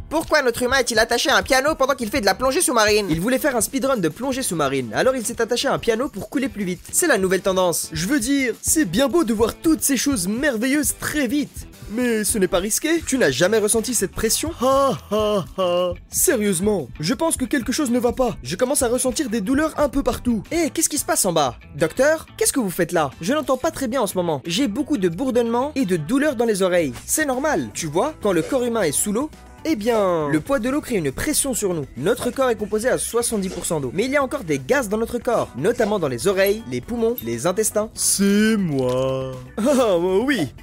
Pourquoi notre humain est-il attaché à un piano pendant qu'il fait de la plongée sous-marine? Il voulait faire un speedrun de plongée sous-marine, alors il s'est attaché à un piano pour couler plus vite. C'est la nouvelle tendance. Je veux dire, c'est bien beau de voir toutes ces choses merveilleuses très vite. Mais ce n'est pas risqué? Tu n'as jamais ressenti cette pression? Ha ha ha. Sérieusement, je pense que quelque chose ne va pas. Je commence à ressentir des douleurs un peu partout. Eh, qu'est-ce qui se passe en bas? Docteur, qu'est-ce que vous faites là? Je n'entends pas très bien en ce moment. J'ai beaucoup de bourdonnements et de douleurs dans les oreilles. C'est normal, tu vois, quand le corps humain est sous l'eau, eh bien, le poids de l'eau crée une pression sur nous. Notre corps est composé à 70% d'eau. Mais il y a encore des gaz dans notre corps, notamment dans les oreilles, les poumons, les intestins. C'est moi. Ah oui.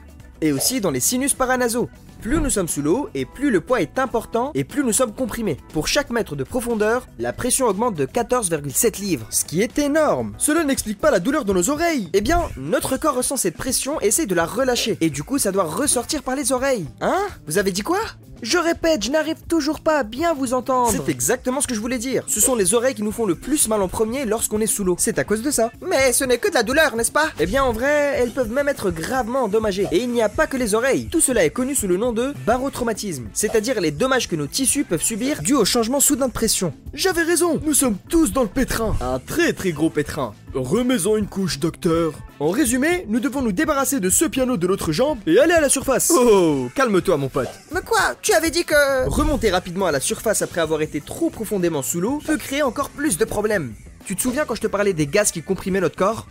Et aussi dans les sinus paranasaux. Plus nous sommes sous l'eau, et plus le poids est important, et plus nous sommes comprimés. Pour chaque mètre de profondeur, la pression augmente de 14,7 livres. Ce qui est énorme. Cela n'explique pas la douleur dans nos oreilles. Eh bien, notre corps ressent cette pression et essaie de la relâcher. Et du coup, ça doit ressortir par les oreilles. Hein? Vous avez dit quoi? Je répète, je n'arrive toujours pas à bien vous entendre. C'est exactement ce que je voulais dire. Ce sont les oreilles qui nous font le plus mal en premier lorsqu'on est sous l'eau. C'est à cause de ça. Mais ce n'est que de la douleur, n'est-ce pas? Eh bien, en vrai, elles peuvent même être gravement endommagées. Et il n'y a pas que les oreilles. Tout cela est connu sous le nom de barotraumatisme, c'est-à-dire les dommages que nos tissus peuvent subir dû au changement soudain de pression. J'avais raison, nous sommes tous dans le pétrin. Un très gros pétrin. Remets-en une couche, docteur. En résumé, nous devons nous débarrasser de ce piano de l'autre jambe et aller à la surface. Oh, calme-toi mon pote. Mais quoi? Tu avais dit que... Remonter rapidement à la surface après avoir été trop profondément sous l'eau peut créer encore plus de problèmes. Tu te souviens quand je te parlais des gaz qui comprimaient notre corps?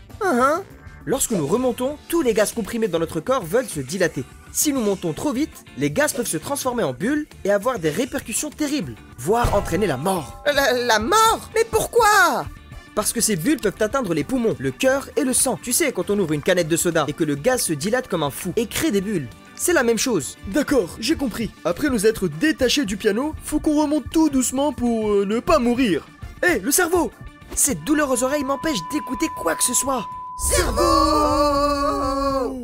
Lorsque nous remontons, tous les gaz comprimés dans notre corps veulent se dilater. Si nous montons trop vite, les gaz peuvent se transformer en bulles et avoir des répercussions terribles, voire entraîner la mort. La mort? Mais pourquoi? Parce que ces bulles peuvent atteindre les poumons, le cœur et le sang. Tu sais, quand on ouvre une canette de soda et que le gaz se dilate comme un fou et crée des bulles. C'est la même chose. D'accord, j'ai compris. Après nous être détachés du piano, faut qu'on remonte tout doucement pour ne pas mourir. Hé, le cerveau! Cette douleur aux oreilles m'empêche d'écouter quoi que ce soit. Cerveau!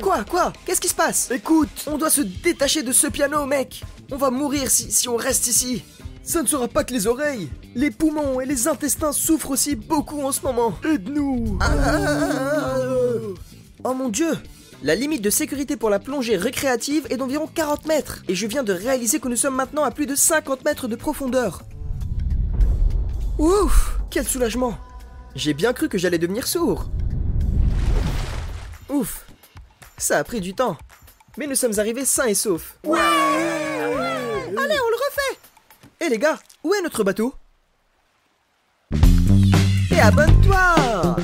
Quoi? Qu'est-ce qui se passe? Écoute, on doit se détacher de ce piano, mec. On va mourir si on reste ici. Ça ne sera pas que les oreilles. Les poumons et les intestins souffrent aussi beaucoup en ce moment. Aide-nous. Oh mon Dieu! La limite de sécurité pour la plongée récréative est d'environ 40 mètres. Et je viens de réaliser que nous sommes maintenant à plus de 50 mètres de profondeur. Ouf! Quel soulagement! J'ai bien cru que j'allais devenir sourd. Ouf! Ça a pris du temps. Mais nous sommes arrivés sains et saufs. Ouais! Allez, on le refait! Hé les gars, où est notre bateau? Et abonne-toi!